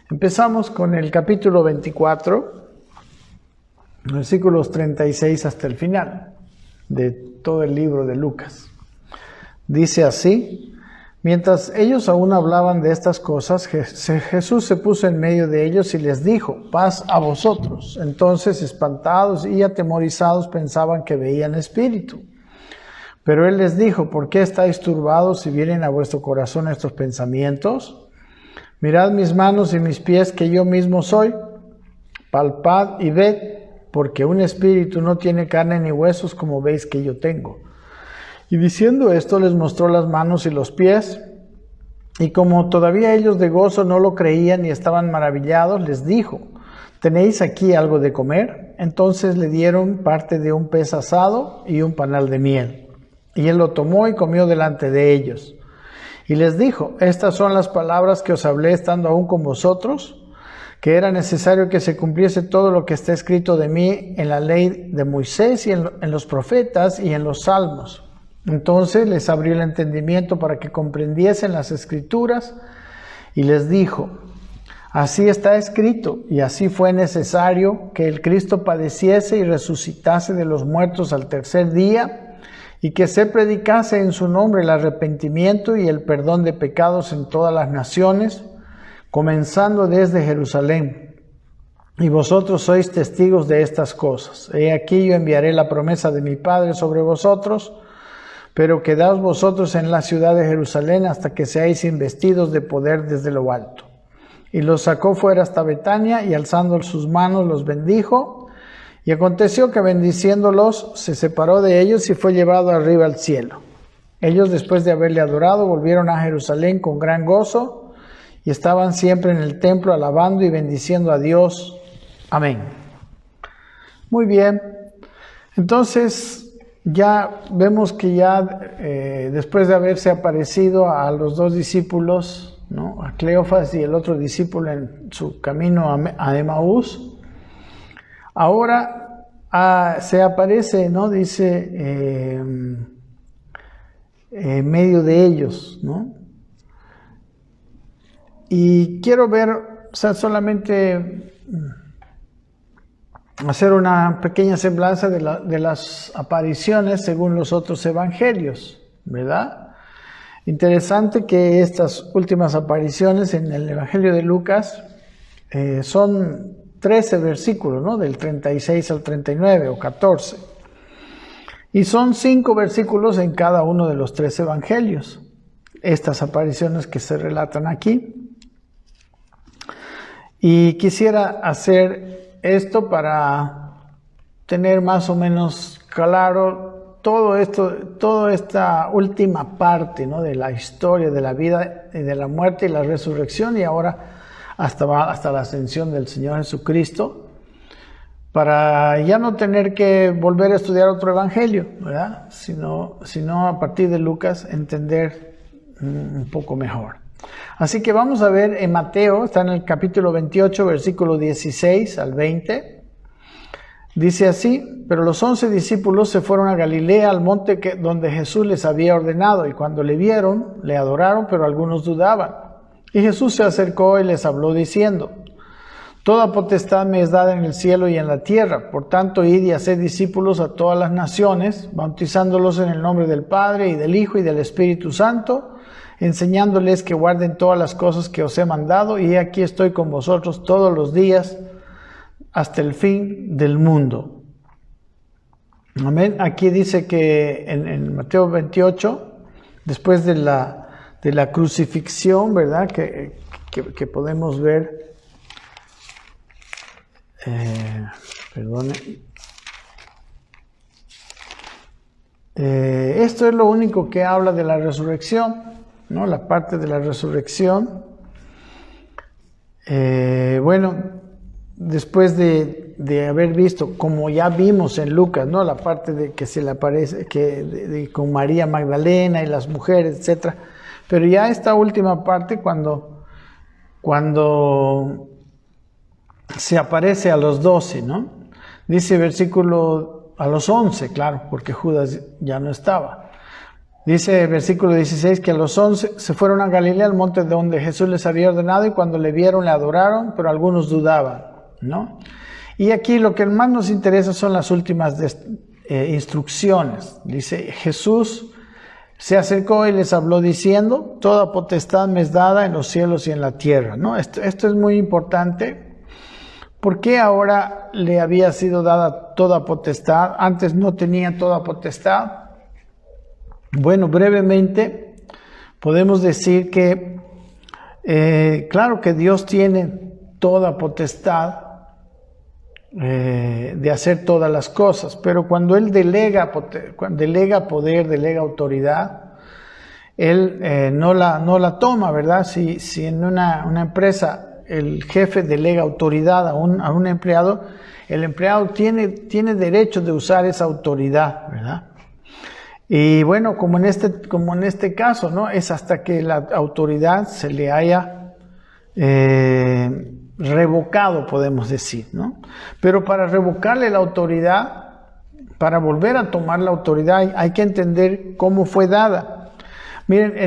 Empezamos con el capítulo 24, versículos 36 hasta el final de todo el libro de Lucas. Dice así: mientras ellos aún hablaban de estas cosas, Jesús se puso en medio de ellos y les dijo: paz a vosotros. Entonces, espantados y atemorizados, pensaban que veían espíritu. Pero él les dijo: ¿por qué estáis turbados si vienen a vuestro corazón estos pensamientos? Mirad mis manos y mis pies, que yo mismo soy. Palpad y ved, porque un espíritu no tiene carne ni huesos, como veis que yo tengo. Y diciendo esto, les mostró las manos y los pies. Y como todavía ellos de gozo no lo creían y estaban maravillados, les dijo: ¿tenéis aquí algo de comer? Entonces le dieron parte de un pez asado y un panal de miel. Y él lo tomó y comió delante de ellos. Y les dijo: estas son las palabras que os hablé estando aún con vosotros, que era necesario que se cumpliese todo lo que está escrito de mí en la ley de Moisés y en los profetas y en los salmos. Entonces les abrió el entendimiento para que comprendiesen las escrituras, y les dijo: así está escrito, y así fue necesario que el Cristo padeciese y resucitase de los muertos al tercer día, y que se predicase en su nombre el arrepentimiento y el perdón de pecados en todas las naciones, comenzando desde Jerusalén. Y vosotros sois testigos de estas cosas. He aquí yo enviaré la promesa de mi Padre sobre vosotros, pero quedaos vosotros en la ciudad de Jerusalén hasta que seáis investidos de poder desde lo alto. Y los sacó fuera hasta Betania, y alzando sus manos los bendijo. Y aconteció que, bendiciéndolos, se separó de ellos y fue llevado arriba al cielo. Ellos, después de haberle adorado, volvieron a Jerusalén con gran gozo, y estaban siempre en el templo alabando y bendiciendo a Dios. Amén. Muy bien. Entonces, ya vemos que después de haberse aparecido a los dos discípulos, ¿no?, a Cleofas y el otro discípulo en su camino a Emaús, ahora se aparece, ¿no?, dice, en medio de ellos, ¿no? Y quiero ver, solamente hacer una pequeña semblanza de las apariciones según los otros evangelios, ¿verdad? Interesante que estas últimas apariciones en el Evangelio de Lucas son 13 versículos, ¿no?, del 36 al 39 o 14. Y son 5 versículos en cada uno de los 3 evangelios, estas apariciones que se relatan aquí. Y quisiera hacer esto para tener más o menos claro todo esto, toda esta última parte, ¿no?, de la historia de la vida y de la muerte y la resurrección, y ahora hasta la ascensión del Señor Jesucristo, para ya no tener que volver a estudiar otro evangelio, ¿verdad?, sino a partir de Lucas entender un poco mejor. Así que vamos a ver en Mateo, está en el capítulo 28, versículo 16 al 20. Dice así: pero los 11 discípulos se fueron a Galilea, al monte donde Jesús les había ordenado, y cuando le vieron, le adoraron, pero algunos dudaban. Y Jesús se acercó y les habló diciendo: toda potestad me es dada en el cielo y en la tierra. Por tanto, id y haced discípulos a todas las naciones, bautizándolos en el nombre del Padre, y del Hijo, y del Espíritu Santo, enseñándoles que guarden todas las cosas que os he mandado, y aquí estoy con vosotros todos los días hasta el fin del mundo. Amén. Aquí dice que en Mateo 28, después de la crucifixión, ¿verdad?, que podemos ver, esto es lo único que habla de la resurrección, ¿no?, la parte de la resurrección. Después de haber visto, como ya vimos en Lucas, ¿no?, la parte de que se le aparece con María Magdalena y las mujeres, etcétera. Pero ya esta última parte, cuando se aparece a los 12, ¿no? Dice versículo, a los 11, claro, porque Judas ya no estaba. Dice versículo 16 que los 11 se fueron a Galilea, al monte donde Jesús les había ordenado, y cuando le vieron le adoraron, pero algunos dudaban, ¿no? Y aquí lo que más nos interesa son las últimas instrucciones. Dice, Jesús se acercó y les habló diciendo, toda potestad me es dada en los cielos y en la tierra, ¿no? Esto es muy importante. ¿Por qué ahora le había sido dada toda potestad? Antes no tenía toda potestad. Bueno, brevemente podemos decir que, claro que Dios tiene toda potestad de hacer todas las cosas, pero cuando Él delega poder, delega autoridad, Él no la toma, ¿verdad? Si en una empresa el jefe delega autoridad a un empleado, el empleado tiene derecho de usar esa autoridad, ¿verdad? Y bueno, como en este caso, ¿no? Es hasta que la autoridad se le haya revocado, podemos decir, ¿no? Pero para revocarle la autoridad, para volver a tomar la autoridad, hay que entender cómo fue dada. Miren,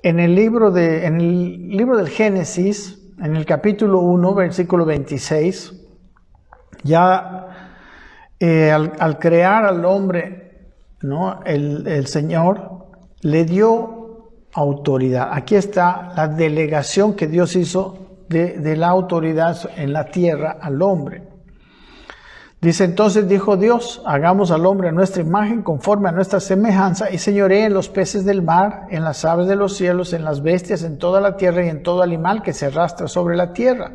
en el libro del Génesis, en el capítulo 1, versículo 26, ya al crear al hombre, ¿no? El Señor le dio autoridad. Aquí está la delegación que Dios hizo de la autoridad en la tierra al hombre. Dice, entonces dijo Dios, hagamos al hombre a nuestra imagen, conforme a nuestra semejanza, y señoree en los peces del mar, en las aves de los cielos, en las bestias, en toda la tierra y en todo animal que se arrastra sobre la tierra.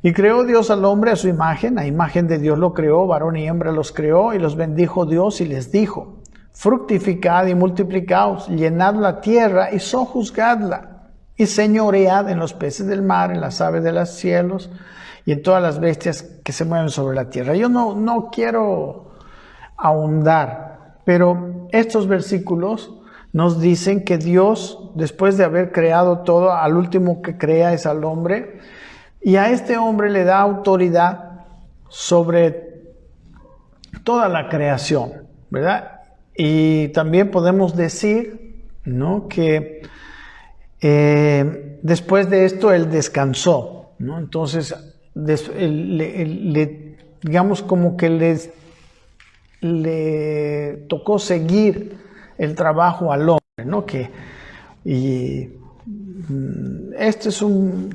Y creó Dios al hombre a su imagen, a imagen de Dios lo creó, varón y hembra los creó, y los bendijo Dios y les dijo, fructificad y multiplicaos, llenad la tierra y sojuzgadla, y señoread en los peces del mar, en las aves de los cielos, y en todas las bestias que se mueven sobre la tierra. Yo no quiero ahondar, pero estos versículos nos dicen que Dios, después de haber creado todo, al último que crea es al hombre, y a este hombre le da autoridad sobre toda la creación, ¿verdad? Y también podemos decir, ¿no?, que después de esto él descansó, ¿no? Entonces, digamos como que le tocó seguir el trabajo al hombre, ¿no? Este es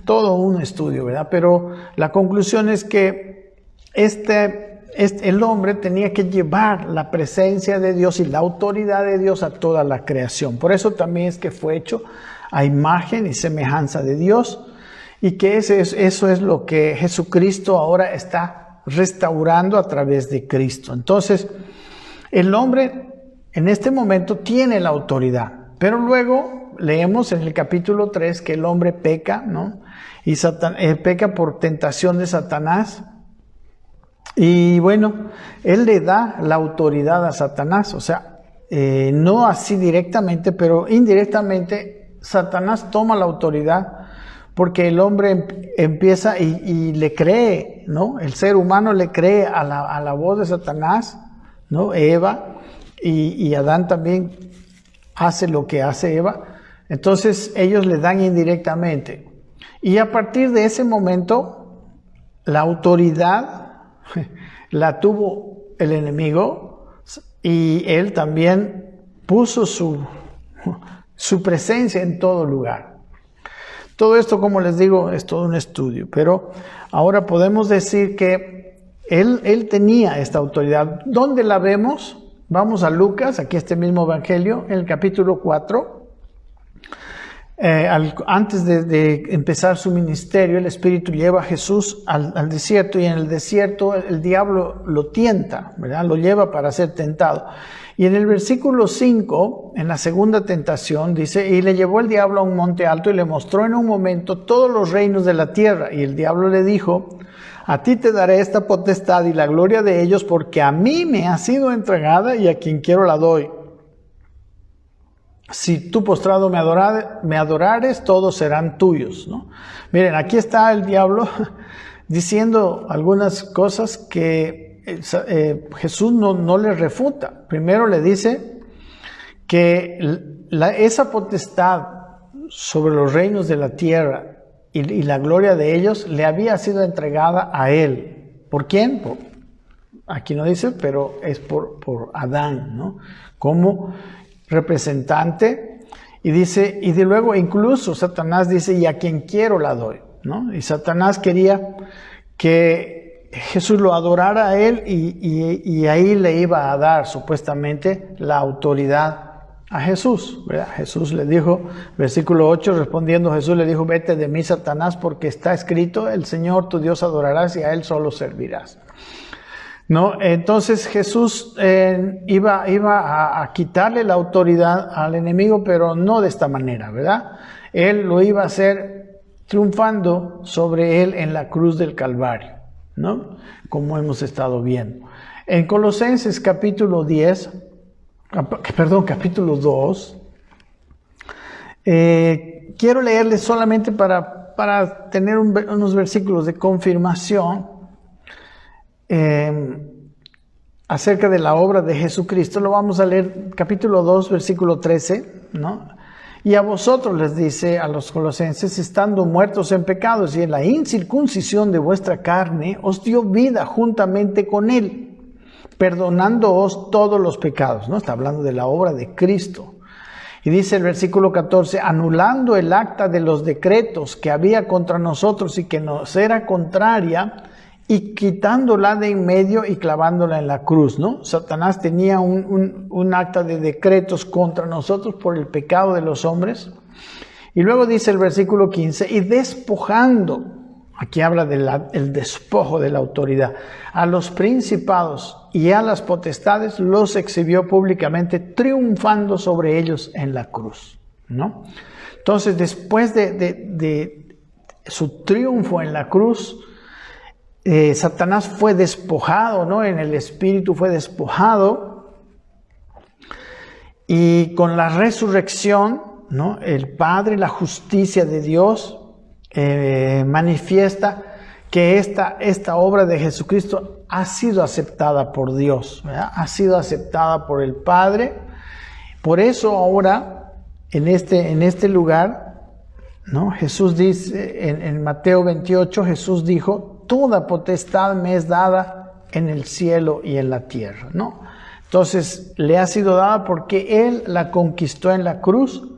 todo un estudio, ¿verdad? Pero la conclusión es que el hombre tenía que llevar la presencia de Dios y la autoridad de Dios a toda la creación. Por eso también es que fue hecho a imagen y semejanza de Dios, y que eso es lo que Jesucristo ahora está restaurando a través de Cristo. Entonces, el hombre en este momento tiene la autoridad, pero luego leemos en el capítulo 3 que el hombre peca, ¿no? Y peca por tentación de Satanás. Y bueno, él le da la autoridad a Satanás, o sea, no así directamente, pero indirectamente Satanás toma la autoridad, porque el hombre empieza y le cree, ¿no? El ser humano le cree a la voz de Satanás, ¿no? Eva y Adán también hace lo que hace Eva. Entonces ellos le dan indirectamente. Y a partir de ese momento, la autoridad la tuvo el enemigo, y él también puso su presencia en todo lugar. Todo esto, como les digo, es todo un estudio, pero ahora podemos decir que él tenía esta autoridad. ¿Dónde la vemos? Vamos a Lucas, aquí este mismo evangelio, en el capítulo 4. Antes de empezar su ministerio, el Espíritu lleva a Jesús al desierto, y en el desierto el diablo lo tienta, ¿verdad? Lo lleva para ser tentado. Y en el versículo 5, en la segunda tentación, dice, y le llevó el diablo a un monte alto y le mostró en un momento todos los reinos de la tierra. Y el diablo le dijo, a ti te daré esta potestad y la gloria de ellos, porque a mí me ha sido entregada y a quien quiero la doy. Si tú postrado me adorares, todos serán tuyos, ¿no? Miren, aquí está el diablo diciendo algunas cosas que Jesús no le refuta. Primero le dice que esa potestad sobre los reinos de la tierra y la gloria de ellos le había sido entregada a él. ¿Por quién? Aquí no dice, pero es por Adán, ¿no? Como representante. Y dice, y de luego incluso Satanás dice, y a quien quiero la doy, ¿no? Y Satanás quería que Jesús lo adorara a él y ahí le iba a dar supuestamente la autoridad a Jesús, ¿verdad? Jesús le dijo, versículo 8, respondiendo Jesús le dijo, vete de mí, Satanás, porque está escrito, el Señor tu Dios adorarás y a él solo servirás. ¿No? Entonces Jesús iba a quitarle la autoridad al enemigo, pero no de esta manera, ¿verdad? Él lo iba a hacer triunfando sobre él en la cruz del Calvario, ¿no? Como hemos estado viendo. En Colosenses capítulo 2, quiero leerles solamente para tener unos versículos de confirmación acerca de la obra de Jesucristo. Lo vamos a leer, capítulo 2, versículo 13, ¿no? Y a vosotros les dice a los colosenses, estando muertos en pecados y en la incircuncisión de vuestra carne, os dio vida juntamente con él, perdonándoos todos los pecados, ¿no? Está hablando de la obra de Cristo. Y dice el versículo 14, anulando el acta de los decretos que había contra nosotros y que nos era contraria, y quitándola de en medio y clavándola en la cruz, ¿no? Satanás tenía un acta de decretos contra nosotros por el pecado de los hombres. Y luego dice el versículo 15, y despojando, aquí habla del despojo de la autoridad, a los principados y a las potestades los exhibió públicamente, triunfando sobre ellos en la cruz, ¿no? Entonces, después de su triunfo en la cruz, Satanás fue despojado, ¿no? En el espíritu fue despojado, y con la resurrección, ¿no? El Padre, la justicia de Dios, manifiesta que esta obra de Jesucristo ha sido aceptada por Dios, ¿verdad? Ha sido aceptada por el Padre. Por eso ahora, en este lugar, ¿no? Jesús dice, en Mateo 28, Jesús dijo, toda potestad me es dada en el cielo y en la tierra, ¿no? Entonces, le ha sido dada porque Él la conquistó en la cruz,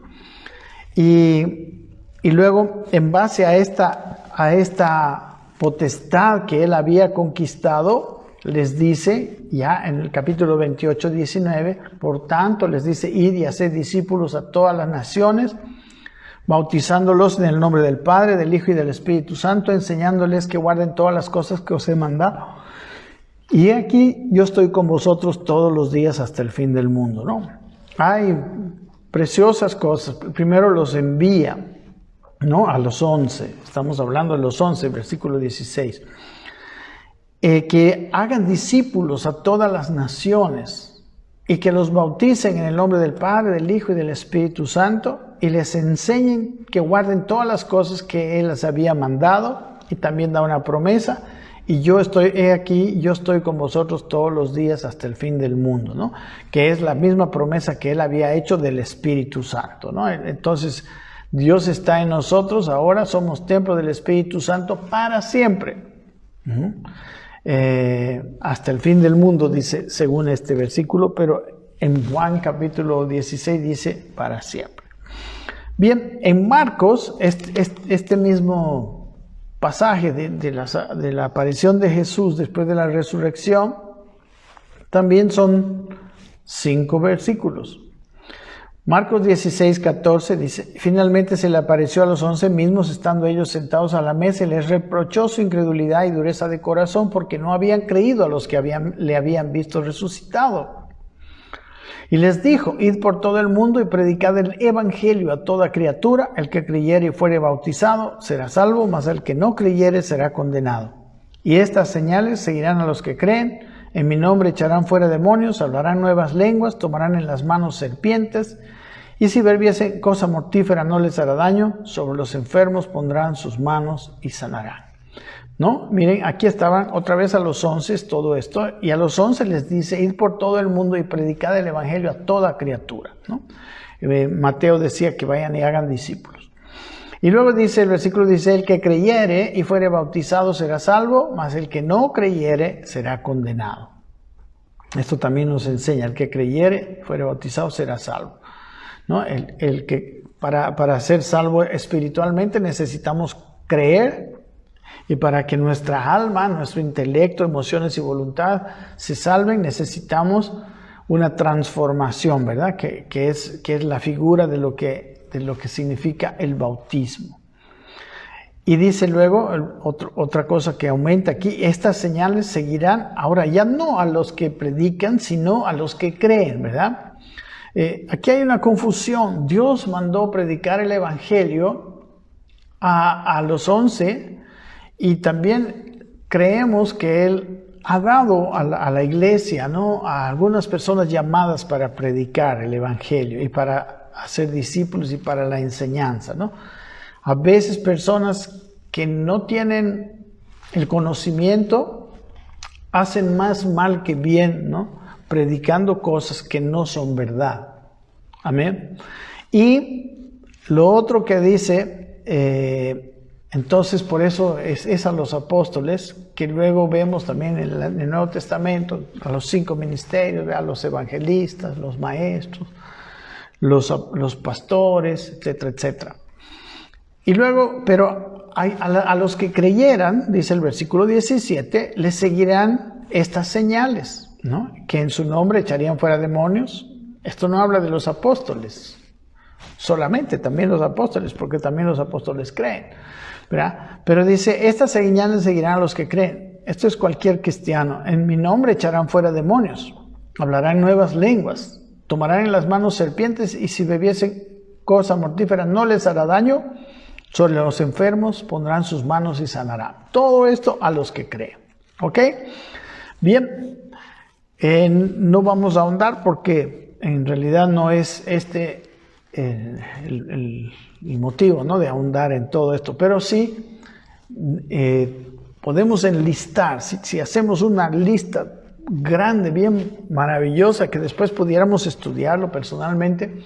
y luego, en base a esta potestad que Él había conquistado, les dice, ya en el capítulo 28, 19, por tanto, les dice, id y haced discípulos a todas las naciones, bautizándolos en el nombre del Padre, del Hijo y del Espíritu Santo, enseñándoles que guarden todas las cosas que os he mandado. Y aquí yo estoy con vosotros todos los días hasta el fin del mundo, ¿no? Hay preciosas cosas. Primero los envía, ¿no? A los 11. Estamos hablando de los 11, versículo 16. Que hagan discípulos a todas las naciones y que los bauticen en el nombre del Padre, del Hijo y del Espíritu Santo, y les enseñen que guarden todas las cosas que Él les había mandado, y también da una promesa, y yo estoy con vosotros todos los días hasta el fin del mundo, ¿no? Que es la misma promesa que Él había hecho del Espíritu Santo, ¿no? Entonces, Dios está en nosotros, ahora somos templo del Espíritu Santo para siempre. Hasta el fin del mundo, dice, según este versículo, pero en Juan capítulo 16 dice para siempre. Bien, en Marcos, este mismo pasaje de la aparición de Jesús después de la resurrección, también son 5 versículos. Marcos 16, 14 dice, finalmente se le apareció a los 11 mismos, estando ellos sentados a la mesa, y les reprochó su incredulidad y dureza de corazón, porque no habían creído a los que le habían visto resucitado. Y les dijo, id por todo el mundo y predicad el evangelio a toda criatura, el que creyere y fuere bautizado será salvo, mas el que no creyere será condenado. Y estas señales seguirán a los que creen, en mi nombre echarán fuera demonios, hablarán nuevas lenguas, tomarán en las manos serpientes, y si bebiesen cosa mortífera no les hará daño, sobre los enfermos pondrán sus manos y sanarán. ¿No? Miren, aquí estaban otra vez a los 11 todo esto, y a los 11 les dice, id por todo el mundo y predicad el evangelio a toda criatura, ¿no? Mateo decía que vayan y hagan discípulos. Y luego dice el versículo, dice, el que creyere y fuere bautizado será salvo, mas el que no creyere será condenado. Esto también nos enseña, el que creyere y fuere bautizado será salvo, ¿no? El que para ser salvo espiritualmente necesitamos creer, y para que nuestra alma, nuestro intelecto, emociones y voluntad se salven, necesitamos una transformación, ¿verdad? Que es la figura de lo que significa el bautismo. Y dice luego, otra cosa que aumenta aquí, estas señales seguirán ahora ya no a los que predican, sino a los que creen, ¿verdad? Aquí hay una confusión. Dios mandó predicar el evangelio a los 11, y también creemos que Él ha dado a la iglesia, ¿no?, a algunas personas llamadas para predicar el evangelio y para hacer discípulos y para la enseñanza, ¿no? A veces personas que no tienen el conocimiento hacen más mal que bien, ¿no?, predicando cosas que no son verdad. Amén. Y lo otro que dice, entonces por eso es a los apóstoles, que luego vemos también en el Nuevo Testamento, a los 5 ministerios, a los evangelistas, los maestros, los pastores, etcétera, etcétera. Y luego, pero a los que creyeran, dice el versículo 17, les seguirán estas señales, ¿no? Que en su nombre echarían fuera demonios. Esto no habla de los apóstoles solamente, también los apóstoles, porque también los apóstoles creen, ¿verdad? Pero dice, estas señales seguirán a los que creen. Esto es cualquier cristiano. En mi nombre echarán fuera demonios, hablarán nuevas lenguas, tomarán en las manos serpientes, y si bebiesen cosa mortífera no les hará daño. Sobre los enfermos pondrán sus manos y sanarán. Todo esto a los que creen. ¿Ok? Bien, no vamos a ahondar porque en realidad no es este el motivo, ¿no?, de ahondar en todo esto, pero sí podemos enlistar, si hacemos una lista grande, bien maravillosa, que después pudiéramos estudiarlo personalmente,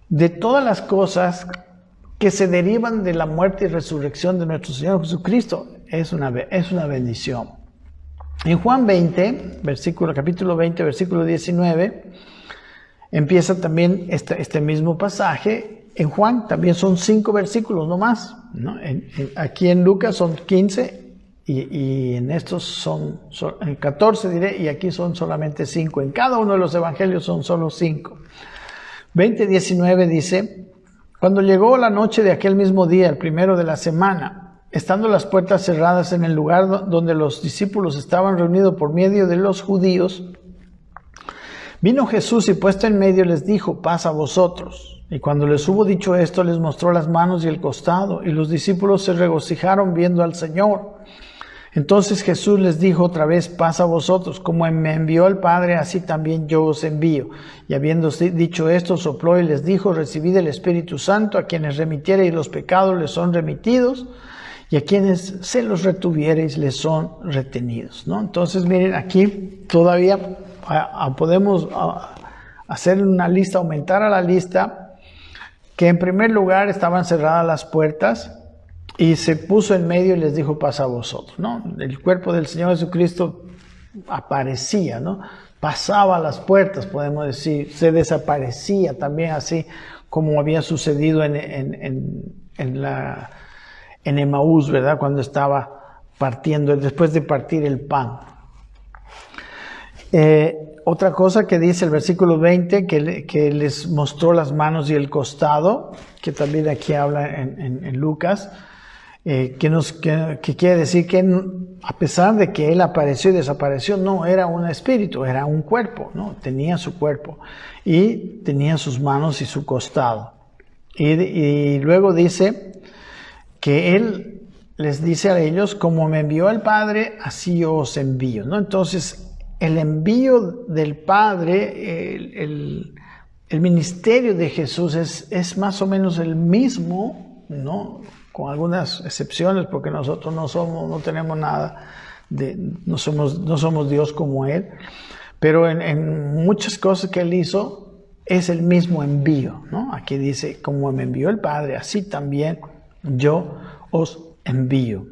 de todas las cosas que se derivan de la muerte y resurrección de nuestro Señor Jesucristo. Es una bendición. En Juan 20, capítulo 20, versículo 19, empieza también este mismo pasaje. En Juan también son 5 versículos nomás, ¿no? Aquí en Lucas son 15 y en estos son 14 diré, y aquí son solamente 5. En cada uno de los evangelios son solo 5. 20:19 dice, cuando llegó la noche de aquel mismo día, el primero de la semana, estando las puertas cerradas en el lugar donde los discípulos estaban reunidos por medio de los judíos, vino Jesús y puesto en medio les dijo, paz a vosotros. Y cuando les hubo dicho esto, les mostró las manos y el costado, y los discípulos se regocijaron viendo al Señor. Entonces Jesús les dijo otra vez, paz a vosotros, como me envió el Padre, así también yo os envío. Y habiendo dicho esto, sopló y les dijo, recibid el Espíritu Santo, a quienes remitiereis los pecados les son remitidos, y a quienes se los retuviereis les son retenidos, ¿no? Entonces miren, aquí todavía podemos hacer una lista, aumentar a la lista, que en primer lugar estaban cerradas las puertas, y se puso en medio y les dijo, paz a vosotros, ¿no? El cuerpo del Señor Jesucristo aparecía, ¿no? Pasaba las puertas, podemos decir, se desaparecía también, así como había sucedido en Emaús, ¿verdad? Cuando estaba partiendo, después de partir el pan. Otra cosa que dice el versículo 20, que les mostró las manos y el costado, que también aquí habla en Lucas, que quiere decir que a pesar de que Él apareció y desapareció, no era un espíritu, era un cuerpo, ¿no? Tenía su cuerpo y tenía sus manos y su costado. Y luego dice que Él les dice a ellos, como me envió el Padre, así yo os envío, ¿no? Entonces, el envío del Padre, el ministerio de Jesús es más o menos el mismo ¿no? Con algunas excepciones, porque nosotros no tenemos nada, no somos Dios como Él, pero en muchas cosas que Él hizo es el mismo envío, ¿no? Aquí dice, como me envió el Padre, así también yo os envío.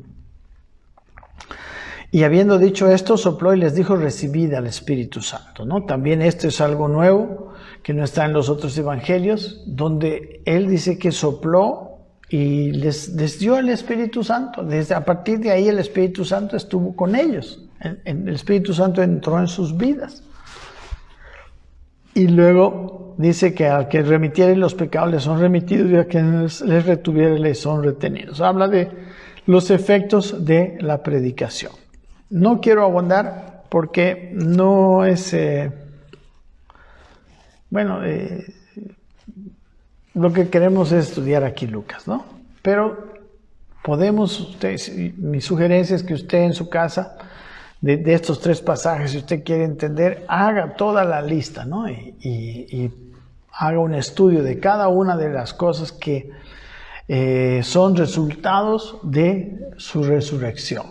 Y habiendo dicho esto, sopló y les dijo, recibid al Espíritu Santo, ¿no? También esto es algo nuevo que no está en los otros evangelios, donde Él dice que sopló y les dio el Espíritu Santo. A partir de ahí el Espíritu Santo estuvo con ellos. El Espíritu Santo entró en sus vidas. Y luego dice que al que remitiere los pecados les son remitidos y a quienes les retuviere les son retenidos. Habla de los efectos de la predicación. No quiero abundar porque no es... lo que queremos es estudiar aquí Lucas, ¿no? Pero podemos, mi sugerencia es que usted en su casa, de estos 3 pasajes, si usted quiere entender, haga toda la lista, ¿no? Y haga un estudio de cada una de las cosas que son resultados de su resurrección,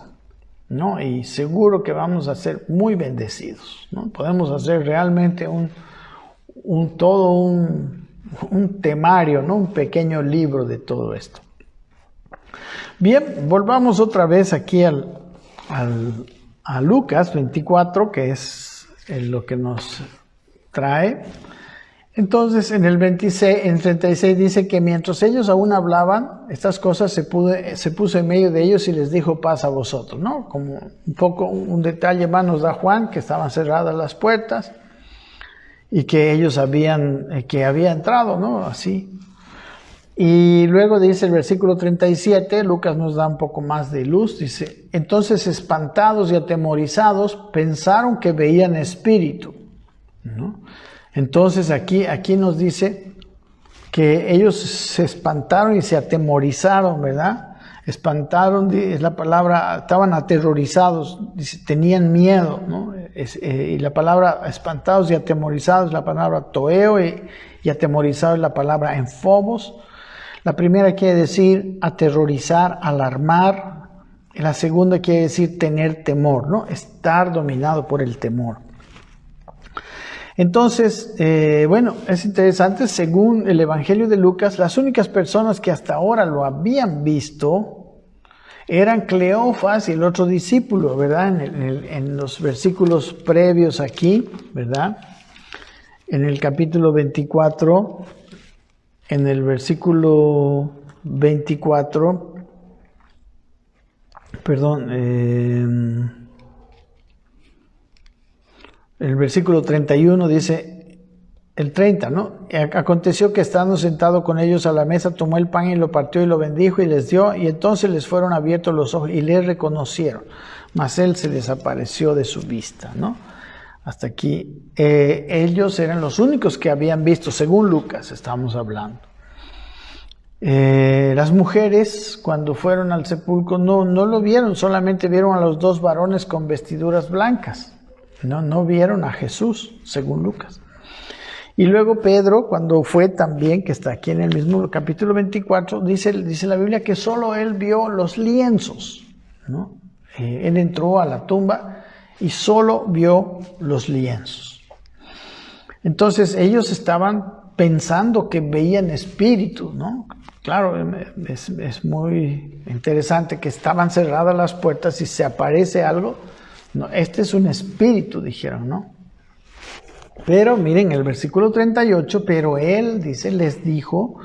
¿no? Y seguro que vamos a ser muy bendecidos, ¿no? Podemos hacer realmente un temario, ¿no? Un pequeño libro de todo esto. Bien, volvamos otra vez aquí a Lucas 24, que es lo que nos trae. Entonces, en el 36 dice que mientras ellos aún hablaban, estas cosas se puso en medio de ellos y les dijo, paz a vosotros, ¿no? Como un detalle más nos da Juan, que estaban cerradas las puertas y que ellos que había entrado, ¿no? Así. Y luego dice el versículo 37, Lucas nos da un poco más de luz, dice, entonces espantados y atemorizados pensaron que veían espíritu, ¿no? Entonces aquí nos dice que ellos se espantaron y se atemorizaron, ¿verdad? Espantaron, es la palabra, estaban aterrorizados, dice, tenían miedo, ¿no? Y la palabra espantados y atemorizados es la palabra toeo y atemorizado es la palabra enfobos. La primera quiere decir aterrorizar, alarmar. La segunda quiere decir tener temor, ¿no? Estar dominado por el temor. Entonces, es interesante, según el Evangelio de Lucas, las únicas personas que hasta ahora lo habían visto eran Cleofas y el otro discípulo, ¿verdad? En los versículos previos aquí, ¿verdad? En el capítulo 24, en el versículo 24, el versículo 31 dice, el 30, ¿no? Aconteció que estando sentado con ellos a la mesa, tomó el pan y lo partió y lo bendijo y les dio, y entonces les fueron abiertos los ojos y le reconocieron, mas él se desapareció de su vista, ¿no? Hasta aquí, ellos eran los únicos que habían visto, según Lucas estamos hablando. Las mujeres, cuando fueron al sepulcro, no lo vieron, solamente vieron a los 2 varones con vestiduras blancas. No vieron a Jesús, según Lucas. Y luego Pedro, cuando fue también, que está aquí en el mismo capítulo 24, dice la Biblia que solo él vio los lienzos, ¿no? Él entró a la tumba y solo vio los lienzos. Entonces ellos estaban pensando que veían espíritus, ¿no? Claro, es muy interesante que estaban cerradas las puertas y se aparece algo. No, este es un espíritu, dijeron, ¿no? Pero miren el versículo 38, pero él, dice, les dijo,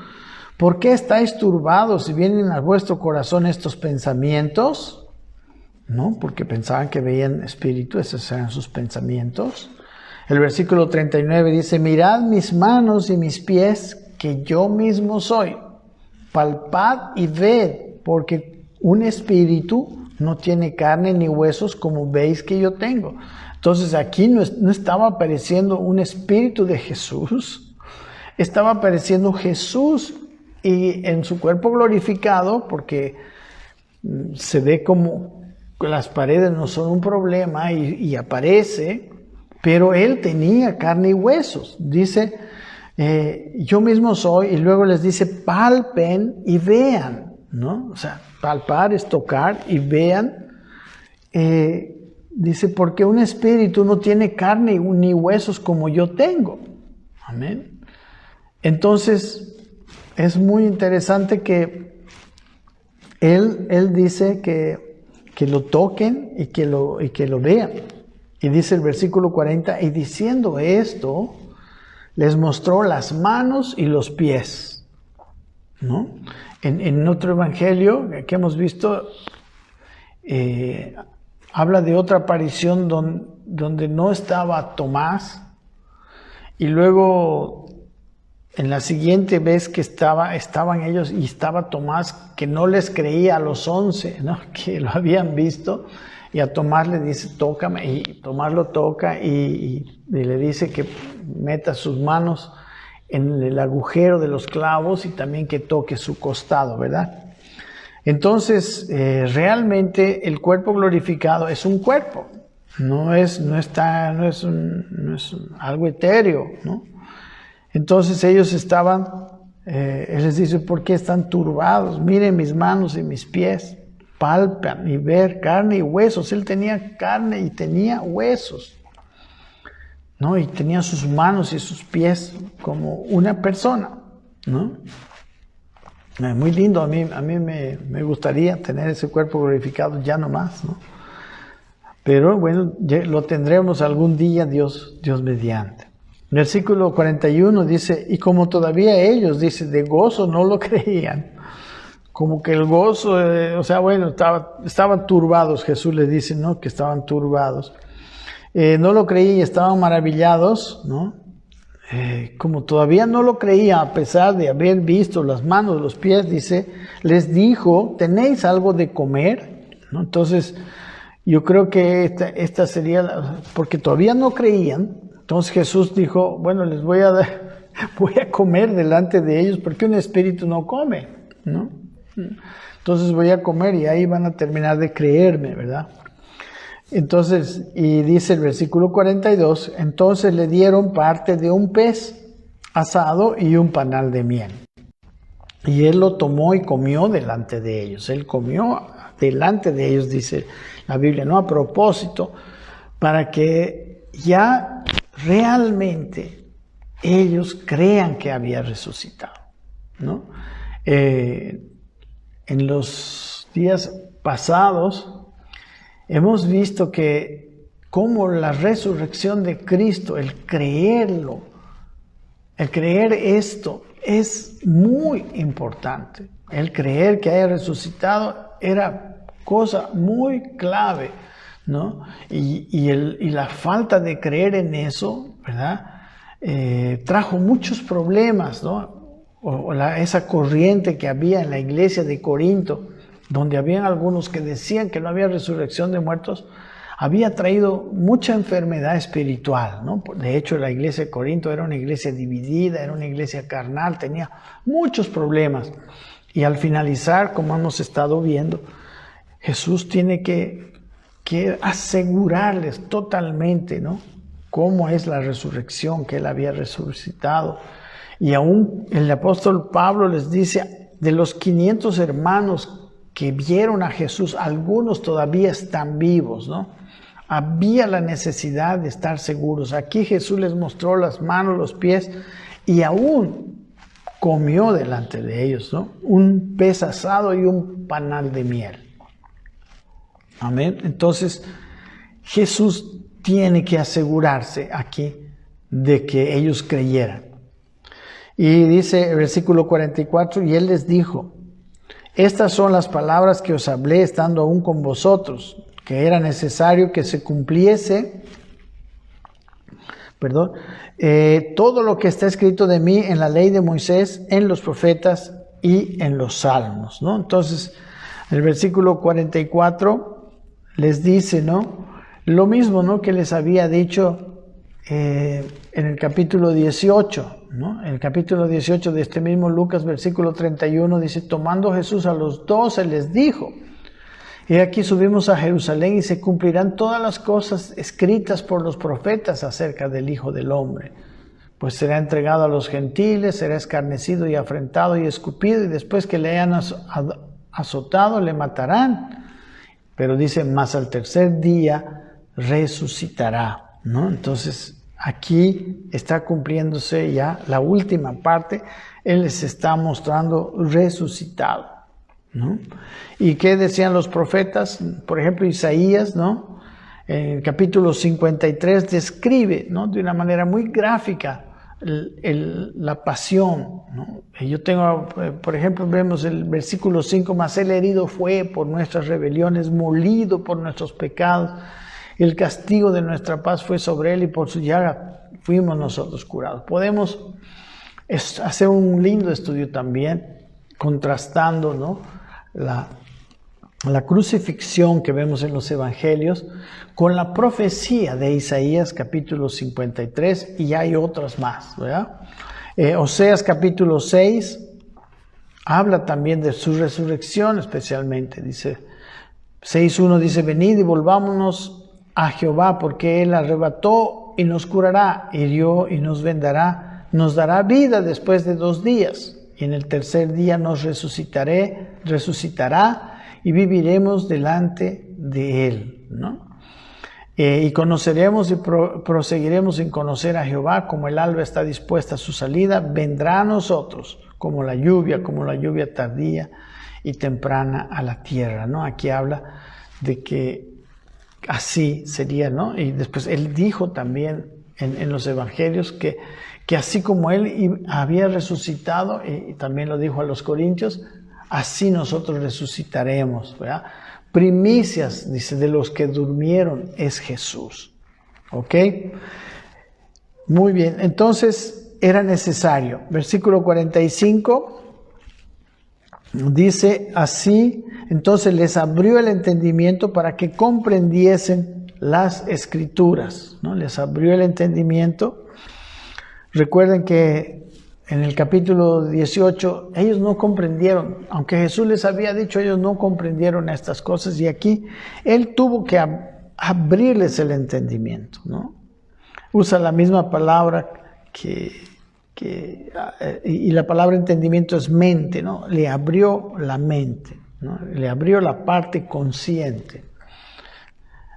¿por qué estáis turbados si vienen a vuestro corazón estos pensamientos? ¿No? Porque pensaban que veían espíritu, esos eran sus pensamientos. El versículo 39 dice, mirad mis manos y mis pies, que yo mismo soy. Palpad y ved, porque un espíritu no tiene carne ni huesos como veis que yo tengo. Entonces aquí no estaba apareciendo un espíritu de Jesús, estaba apareciendo Jesús y en su cuerpo glorificado, porque se ve como las paredes no son un problema y aparece, pero él tenía carne y huesos. Dice yo mismo soy, y luego les dice, palpen y vean, ¿no? O sea, palpar es tocar y vean. Dice, porque un espíritu no tiene carne ni huesos como yo tengo. Amén. Entonces, es muy interesante que él dice que lo toquen y que lo vean. Y dice el versículo 40, y diciendo esto, les mostró las manos y los pies, ¿no? En otro evangelio que hemos visto, habla de otra aparición donde no estaba Tomás, y luego en la siguiente vez que estaban ellos y estaba Tomás, que no les creía a los 11, ¿no? Que lo habían visto, y a Tomás le dice, tócame, y Tomás lo toca y le dice que meta sus manos en el agujero de los clavos y también que toque su costado, ¿verdad? Entonces, realmente el cuerpo glorificado es un cuerpo, no es algo etéreo, ¿no? Entonces ellos estaban, él les dice, ¿por qué están turbados? Miren mis manos y mis pies, palpan y ver carne y huesos. Él tenía carne y tenía huesos, ¿no? Y tenía sus manos y sus pies como una persona, ¿no? Muy lindo, a mí me gustaría tener ese cuerpo glorificado ya no más, ¿no? Pero bueno, lo tendremos algún día, Dios mediante. Versículo 41 dice, y como todavía ellos, dice, de gozo no lo creían. Como que el gozo, o sea, bueno, estaban turbados, Jesús les dice, ¿no? Que estaban turbados. No lo creían y estaban maravillados, ¿no? Como todavía no lo creía, a pesar de haber visto las manos, los pies, dice, les dijo, ¿tenéis algo de comer? ¿No? Entonces, yo creo que esta sería, porque todavía no creían, entonces Jesús dijo, bueno, les voy a comer delante de ellos, porque un espíritu no come, ¿no? Entonces voy a comer y ahí van a terminar de creerme, ¿verdad? Entonces, y dice el versículo 42, entonces le dieron parte de un pez asado y un panal de miel. Y él lo tomó y comió delante de ellos. Él comió delante de ellos, dice la Biblia, no a propósito, para que ya realmente ellos crean que había resucitado, ¿no? En los días pasados hemos visto que como la resurrección de Cristo, el creerlo, el creer esto es muy importante. El creer que haya resucitado era cosa muy clave, ¿no? Y la falta de creer en eso, ¿verdad? Trajo muchos problemas, ¿no? Esa corriente que había en la iglesia de Corinto, donde habían algunos que decían que no había resurrección de muertos, había traído mucha enfermedad espiritual, ¿no? De hecho, la iglesia de Corinto era una iglesia dividida, era una iglesia carnal, tenía muchos problemas. Y al finalizar, como hemos estado viendo, Jesús tiene que asegurarles totalmente, ¿no? Cómo es la resurrección, que Él había resucitado. Y aún el apóstol Pablo les dice, de los 500 hermanos que vieron a Jesús, algunos todavía están vivos, ¿no? Había la necesidad de estar seguros. Aquí Jesús les mostró las manos, los pies, y aún comió delante de ellos, ¿no? Un pez asado y un panal de miel. Amén. Entonces, Jesús tiene que asegurarse aquí de que ellos creyeran. Y dice el versículo 44, y Él les dijo, estas son las palabras que os hablé estando aún con vosotros, que era necesario que se cumpliese, todo lo que está escrito de mí en la ley de Moisés, en los profetas y en los salmos, ¿no? Entonces, el versículo 44 les dice, ¿no? Lo mismo, ¿no? Que les había dicho en el capítulo 18, ¿no? En el capítulo 18 de este mismo Lucas, versículo 31, dice, tomando Jesús a los 12, les dijo, y aquí subimos a Jerusalén y se cumplirán todas las cosas escritas por los profetas acerca del Hijo del Hombre. pues será entregado a los gentiles, será escarnecido y afrentado y escupido, y después que le hayan azotado, le matarán. Pero dice, más al tercer día resucitará, ¿no? Entonces, aquí está cumpliéndose ya la última parte. Él les está mostrando resucitado, ¿no? ¿Y qué decían los profetas? Por ejemplo, Isaías, ¿no? En el capítulo 53 describe, ¿no?, de una manera muy gráfica la pasión, ¿no? Yo tengo, por ejemplo, vemos el versículo 5, mas él herido fue por nuestras rebeliones, molido por nuestros pecados, el castigo de nuestra paz fue sobre él y por su llaga fuimos nosotros curados. Podemos hacer un lindo estudio también, contrastando, ¿no?, la crucifixión que vemos en los evangelios con la profecía de Isaías capítulo 53, y hay otras más, ¿verdad? Oseas capítulo 6 habla también de su resurrección especialmente. Dice 6:1, dice, venid y volvámonos a Jehová, porque él arrebató y nos curará, hirió y nos vendará, nos dará vida después de 2 días, y en el tercer día nos resucitará y viviremos delante de él, ¿no? Y conoceremos y proseguiremos en conocer a Jehová, como el alba está dispuesta a su salida, vendrá a nosotros como la lluvia tardía y temprana a la tierra, ¿no? Aquí habla de que así sería, ¿no? Y después él dijo también en los evangelios que así como él había resucitado, y también lo dijo a los corintios, así nosotros resucitaremos, ¿verdad? Primicias, dice, de los que durmieron es Jesús. ¿Ok? Muy bien, entonces era necesario. Versículo 45 dice así, entonces les abrió el entendimiento para que comprendiesen las Escrituras, ¿no? Les abrió el entendimiento. Recuerden que en el capítulo 18, ellos no comprendieron, aunque Jesús les había dicho, ellos no comprendieron estas cosas, y aquí Él tuvo que abrirles el entendimiento, ¿no? Usa la misma palabra y la palabra entendimiento es mente, ¿no? Le abrió la mente, ¿no? Le abrió la parte consciente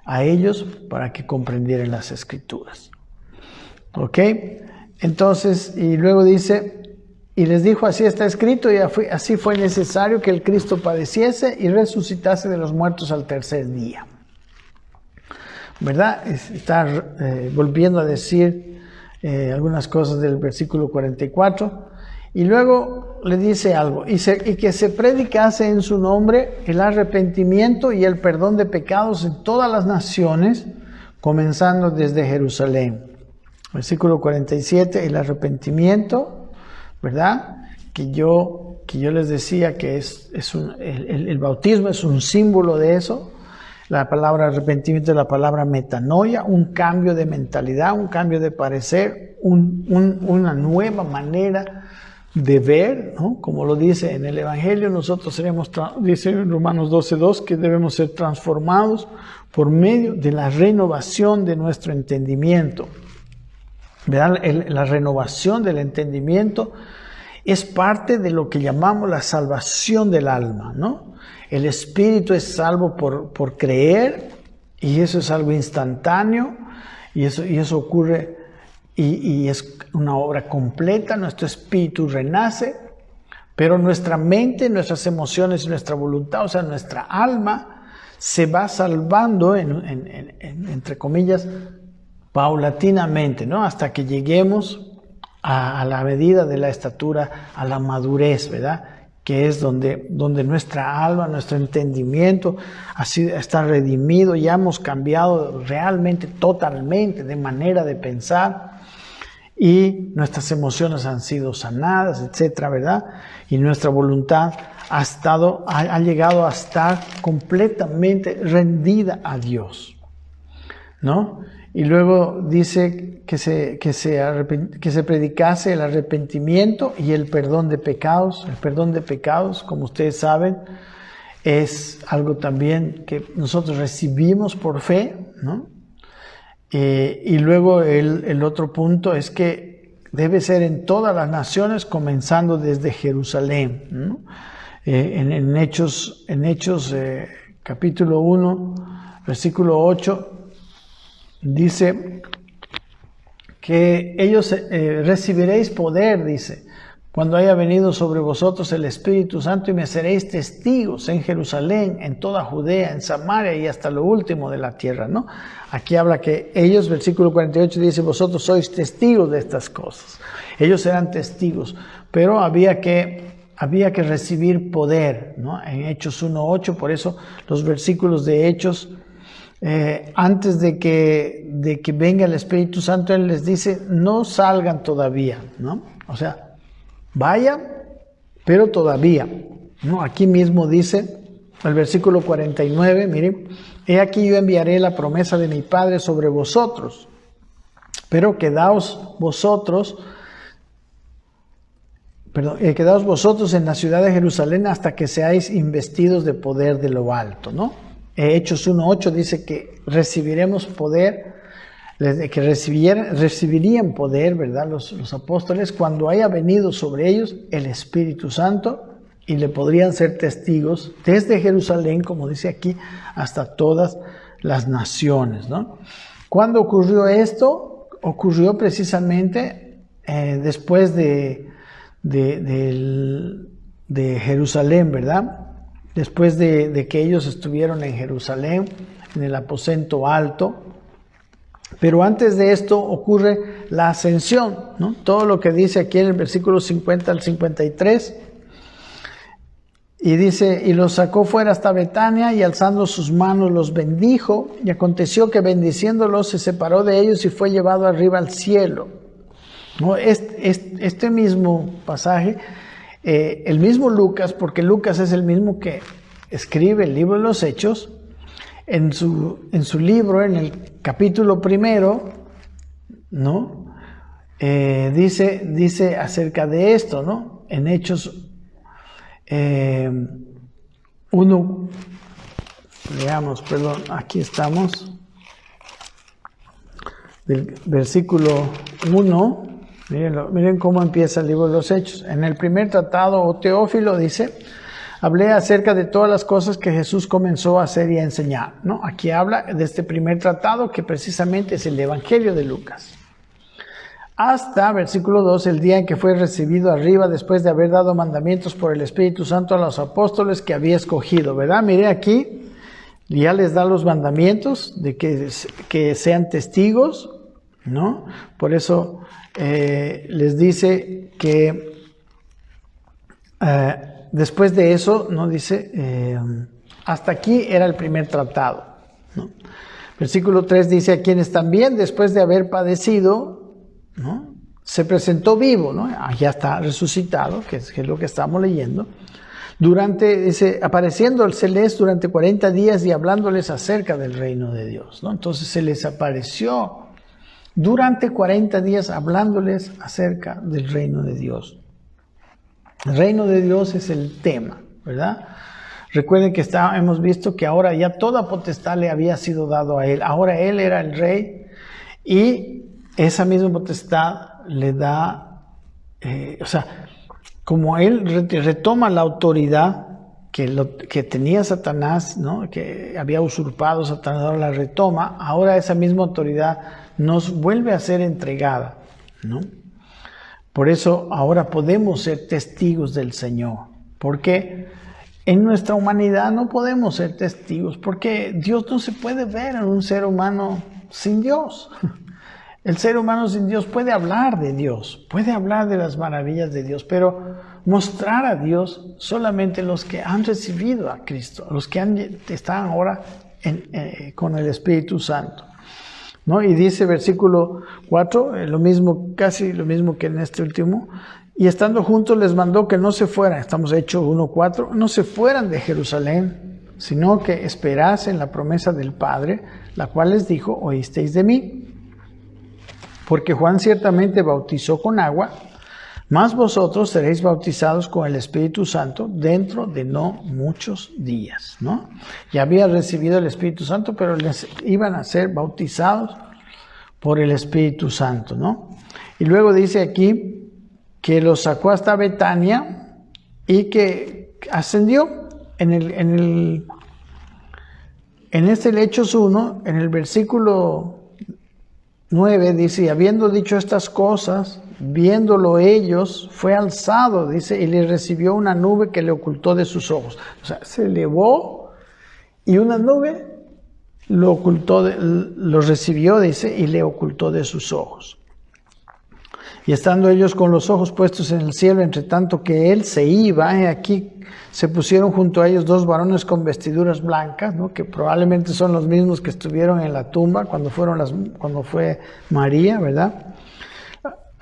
a ellos para que comprendieran las Escrituras. ¿Ok? Entonces, y luego dice, y les dijo, así está escrito, y así fue necesario que el Cristo padeciese y resucitase de los muertos al tercer día. ¿Verdad? Está volviendo a decir algunas cosas del versículo 44, y luego le dice algo, y que se predicase en su nombre el arrepentimiento y el perdón de pecados en todas las naciones, comenzando desde Jerusalén. Versículo 47, el arrepentimiento, ¿verdad? Que yo les decía que el bautismo es un símbolo de eso. La palabra arrepentimiento es la palabra metanoia, un cambio de mentalidad, un cambio de parecer, una nueva manera de ver, ¿no? Como lo dice en el Evangelio, nosotros dice en Romanos 12:2, que debemos ser transformados por medio de la renovación de nuestro entendimiento. ¿Verdad? La renovación del entendimiento es parte de lo que llamamos la salvación del alma, ¿no? El espíritu es salvo por creer, y eso es algo instantáneo, y eso ocurre, y es una obra completa. Nuestro espíritu renace, pero nuestra mente, nuestras emociones y nuestra voluntad, o sea, nuestra alma, se va salvando, entre comillas, paulatinamente, ¿no? Hasta que lleguemos a la medida de la estatura, a la madurez, ¿verdad? Que es donde nuestra alma, nuestro entendimiento así está redimido, ya hemos cambiado realmente, totalmente de manera de pensar, y nuestras emociones han sido sanadas, etcétera, ¿verdad? Y nuestra voluntad ha llegado a estar completamente rendida a Dios, ¿no? Y luego dice que se predicase el arrepentimiento y el perdón de pecados. El perdón de pecados, como ustedes saben, es algo también que nosotros recibimos por fe, ¿no? Y luego el otro punto es que debe ser en todas las naciones, comenzando desde Jerusalén, ¿no? En Hechos capítulo 1, versículo 8, dice que ellos recibiréis poder, dice, cuando haya venido sobre vosotros el Espíritu Santo, y me seréis testigos en Jerusalén, en toda Judea, en Samaria y hasta lo último de la tierra, ¿no? Aquí habla que ellos, versículo 48 dice, vosotros sois testigos de estas cosas. Ellos eran testigos, pero había que recibir poder, ¿no? En Hechos 1:8, por eso los versículos de Hechos, antes de que venga el Espíritu Santo, Él les dice, no salgan todavía, ¿no? O sea, vayan, pero todavía, ¿no? Aquí mismo dice, el versículo 49, miren, he aquí yo enviaré la promesa de mi Padre sobre vosotros, pero quedaos vosotros en la ciudad de Jerusalén hasta que seáis investidos de poder de lo alto, ¿no? Hechos 1:8 dice que recibiremos poder, que recibirían poder, ¿verdad? Los apóstoles cuando haya venido sobre ellos el Espíritu Santo, y le podrían ser testigos desde Jerusalén, como dice aquí, hasta todas las naciones, ¿no? ¿Cuándo ocurrió esto? Ocurrió precisamente después de Jerusalén, ¿verdad? Después de que ellos estuvieron en Jerusalén, en el aposento alto. Pero antes de esto ocurre la ascensión, ¿no? Todo lo que dice aquí en el versículo 50 al 53. Y dice, y los sacó fuera hasta Betania, y alzando sus manos los bendijo, y aconteció que bendiciéndolos se separó de ellos y fue llevado arriba al cielo. ¿No? Este mismo pasaje, el mismo Lucas, porque Lucas es el mismo que escribe el libro de los Hechos, en su libro, en el capítulo 1, ¿no? Dice acerca de esto, ¿no? En Hechos 1, leamos, perdón, aquí estamos, del versículo 1, miren cómo empieza el libro de los Hechos. En el primer tratado, o Teófilo, dice, hablé acerca de todas las cosas que Jesús comenzó a hacer y a enseñar, ¿no? Aquí habla de este primer tratado, que precisamente es el Evangelio de Lucas. Hasta, versículo 2, el día en que fue recibido arriba, después de haber dado mandamientos por el Espíritu Santo a los apóstoles que había escogido, ¿verdad? Mire aquí, ya les da los mandamientos de que sean testigos, ¿no? Por eso les dice que después de eso, ¿no? Dice, hasta aquí era el primer tratado, ¿no? Versículo 3 dice, a quienes también después de haber padecido, ¿no? Se presentó vivo, ¿no? Ya está resucitado, que es lo que estamos leyendo. Dice, apareciéndoles durante 40 días y hablándoles acerca del reino de Dios, ¿no? Entonces se les apareció durante 40 días hablándoles acerca del reino de Dios. El reino de Dios es el tema, ¿verdad? Recuerden que hemos visto que ahora ya toda potestad le había sido dado a él. Ahora él era el rey, y esa misma potestad le da, como él retoma la autoridad que tenía Satanás, ¿no? Que había usurpado Satanás, ahora la retoma, ahora esa misma autoridad nos vuelve a ser entregada, ¿no? Por eso ahora podemos ser testigos del Señor, porque en nuestra humanidad no podemos ser testigos, porque Dios no se puede ver en un ser humano sin Dios. El ser humano sin Dios puede hablar de Dios, puede hablar de las maravillas de Dios, pero mostrar a Dios solamente los que han recibido a Cristo, los que están ahora con el Espíritu Santo, ¿no? Y dice versículo 4, casi lo mismo que en este último, y estando juntos les mandó que no se fueran, estamos Hechos 1:4, no se fueran de Jerusalén, sino que esperasen la promesa del Padre, la cual les dijo, oísteis de mí. Porque Juan ciertamente bautizó con agua, mas vosotros seréis bautizados con el Espíritu Santo dentro de no muchos días, ¿no? Ya había recibido el Espíritu Santo, pero les iban a ser bautizados por el Espíritu Santo, ¿no? Y luego dice aquí que los sacó hasta Betania y que ascendió en este Hechos 1, en el versículo 9, dice, y habiendo dicho estas cosas, viéndolo ellos, fue alzado, dice, y le recibió una nube que le ocultó de sus ojos. O sea, se elevó y una nube lo recibió, dice, y le ocultó de sus ojos. Y estando ellos con los ojos puestos en el cielo, entre tanto que él se iba, aquí se pusieron junto a ellos 2 varones con vestiduras blancas, ¿no? Que probablemente son los mismos que estuvieron en la tumba cuando fue María, ¿verdad?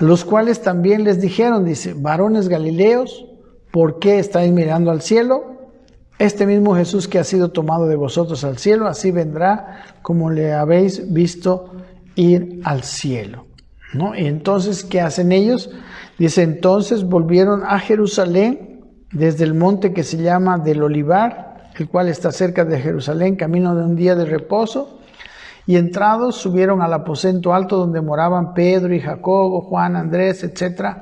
Los cuales también les dijeron, dice, varones galileos, ¿por qué estáis mirando al cielo? Este mismo Jesús que ha sido tomado de vosotros al cielo, así vendrá como le habéis visto ir al cielo, ¿no? Y entonces, ¿qué hacen ellos? Dice, entonces volvieron a Jerusalén desde el monte que se llama del Olivar, el cual está cerca de Jerusalén, camino de un día de reposo, y entrados subieron al aposento alto donde moraban Pedro y Jacobo, Juan, Andrés, etc.,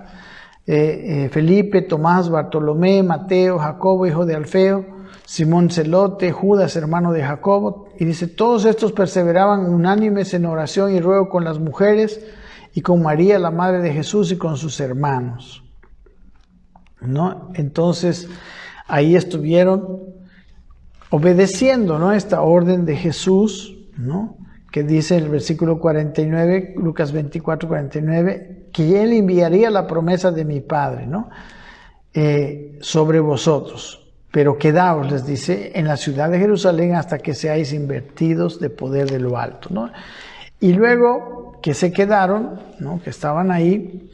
Felipe, Tomás, Bartolomé, Mateo, Jacobo, hijo de Alfeo, Simón Celote, Judas, hermano de Jacobo. Y dice, todos estos perseveraban unánimes en oración y ruego con las mujeres y con María, la madre de Jesús, y con sus hermanos, ¿no? Entonces, ahí estuvieron obedeciendo, ¿no?, esta orden de Jesús, ¿no?, que dice el versículo 49, Lucas 24, 49, que Él enviaría la promesa de mi Padre, ¿no?, sobre vosotros. Pero quedaos, les dice, en la ciudad de Jerusalén hasta que seáis invertidos de poder de lo alto, ¿no? Y luego que se quedaron, ¿no?, que estaban ahí,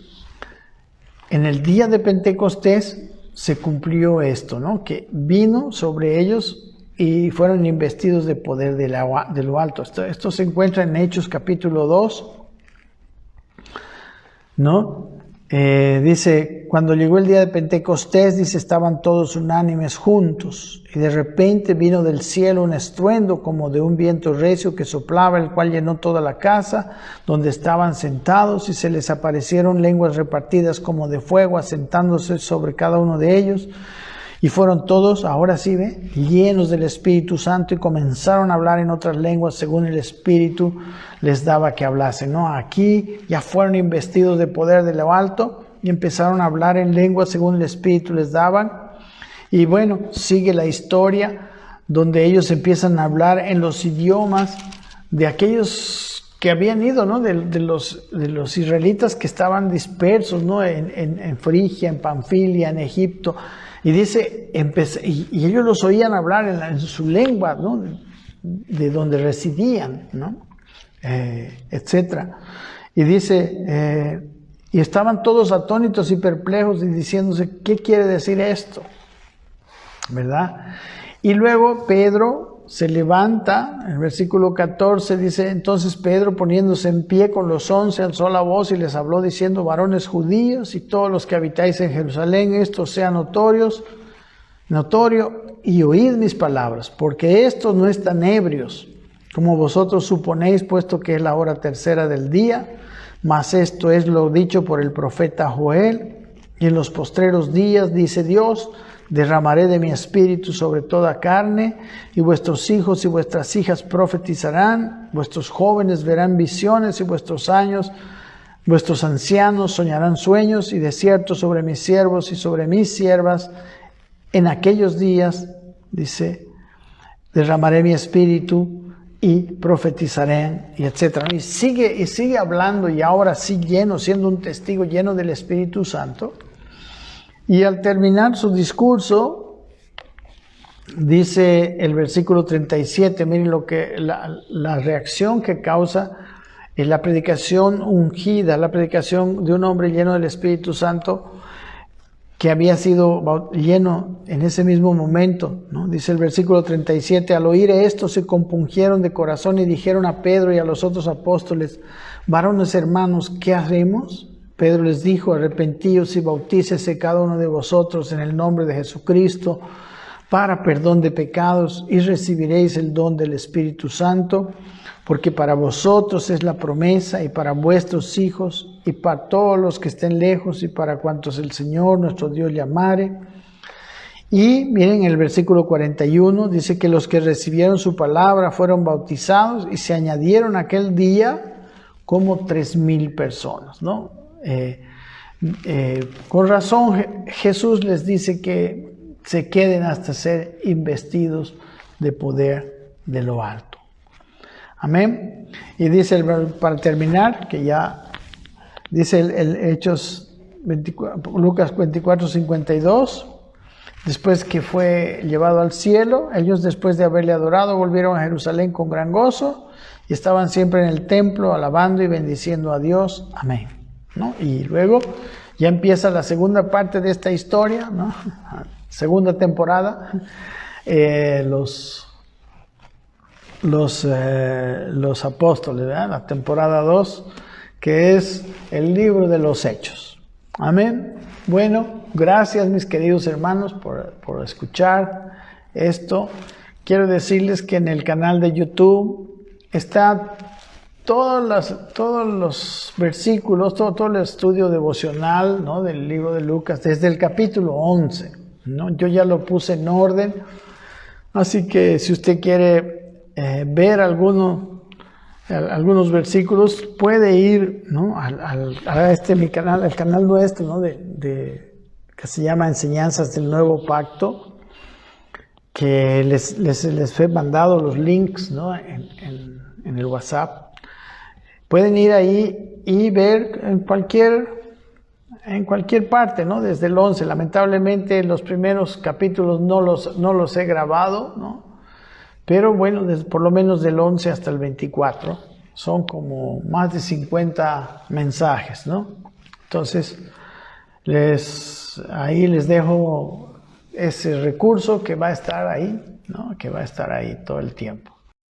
en el día de Pentecostés se cumplió esto, ¿no?, que vino sobre ellos y fueron investidos de poder de lo alto. Esto se encuentra en Hechos capítulo 2, ¿no? Dice, cuando llegó el día de Pentecostés, dice, estaban todos unánimes juntos, y de repente vino del cielo un estruendo como de un viento recio que soplaba, el cual llenó toda la casa donde estaban sentados, y se les aparecieron lenguas repartidas como de fuego, asentándose sobre cada uno de ellos. Y fueron todos, ahora sí ve, llenos del Espíritu Santo y comenzaron a hablar en otras lenguas según el Espíritu les daba que hablasen, ¿no? Aquí ya fueron investidos de poder de lo alto y empezaron a hablar en lenguas según el Espíritu les daban. Y bueno, sigue la historia donde ellos empiezan a hablar en los idiomas de aquellos que habían ido, ¿no?, de los israelitas que estaban dispersos, ¿no?, en Frigia, en Panfilia, en Egipto. Y dice, y ellos los oían hablar en su lengua, ¿no?, de donde residían, ¿no?, etcétera. Y dice, y estaban todos atónitos y perplejos y diciéndose, ¿qué quiere decir esto?, ¿verdad? Y luego Pedro se levanta, en el versículo 14 dice, entonces Pedro, poniéndose en pie con los 11, alzó la voz y les habló diciendo, varones judíos y todos los que habitáis en Jerusalén, esto sea notorio, y oíd mis palabras, porque estos no están ebrios, como vosotros suponéis, puesto que es la hora tercera del día, mas esto es lo dicho por el profeta Joel, y en los postreros días, dice Dios, derramaré de mi espíritu sobre toda carne, y vuestros hijos y vuestras hijas profetizarán, vuestros jóvenes verán visiones, y vuestros ancianos soñarán sueños, y de cierto sobre mis siervos y sobre mis siervas, en aquellos días, dice, derramaré mi espíritu y profetizarán, y etcétera. Y sigue hablando, y ahora sí siendo un testigo lleno del Espíritu Santo. Y al terminar su discurso, dice el versículo 37, miren lo que la reacción que causa en la predicación ungida, la predicación de un hombre lleno del Espíritu Santo que había sido lleno en ese mismo momento, ¿no? Dice el versículo 37, al oír esto se compungieron de corazón y dijeron a Pedro y a los otros apóstoles, varones hermanos, ¿qué haremos? Pedro les dijo, arrepentíos y bautícese cada uno de vosotros en el nombre de Jesucristo para perdón de pecados y recibiréis el don del Espíritu Santo, porque para vosotros es la promesa y para vuestros hijos y para todos los que estén lejos y para cuantos el Señor nuestro Dios llamare. Y miren el versículo 41, dice que los que recibieron su palabra fueron bautizados y se añadieron aquel día como 3,000 personas, ¿no? Con razón Jesús les dice que se queden hasta ser investidos de poder de lo alto. Amén. Y dice, para terminar, que ya dice el Hechos 24, Lucas 24, 52, después que fue llevado al cielo, ellos después de haberle adorado volvieron a Jerusalén con gran gozo y estaban siempre en el templo alabando y bendiciendo a Dios. Amén, ¿no? Y luego ya empieza la segunda parte de esta historia, ¿no? Segunda temporada, los apóstoles, ¿verdad? La temporada 2, que es el libro de los Hechos. Amén. Bueno, gracias mis queridos hermanos por escuchar esto. Quiero decirles que en el canal de YouTube está todos los versículos, todo el estudio devocional, ¿no? Del libro de Lucas, desde el capítulo 11, ¿no? Yo ya lo puse en orden, así que si usted quiere ver algunos versículos, puede ir, ¿no? a mi canal, al canal nuestro, ¿no? que se llama Enseñanzas del Nuevo Pacto, que les fue mandado los links, ¿no? en el WhatsApp. Pueden ir ahí y ver en cualquier parte, ¿no? Desde el 11. Lamentablemente los primeros capítulos no los he grabado, ¿no? Pero bueno, por lo menos del 11 hasta el 24 son como más de 50 mensajes, ¿no? Entonces, ahí les dejo ese recurso que va a estar ahí, ¿no? Que va a estar ahí todo el tiempo.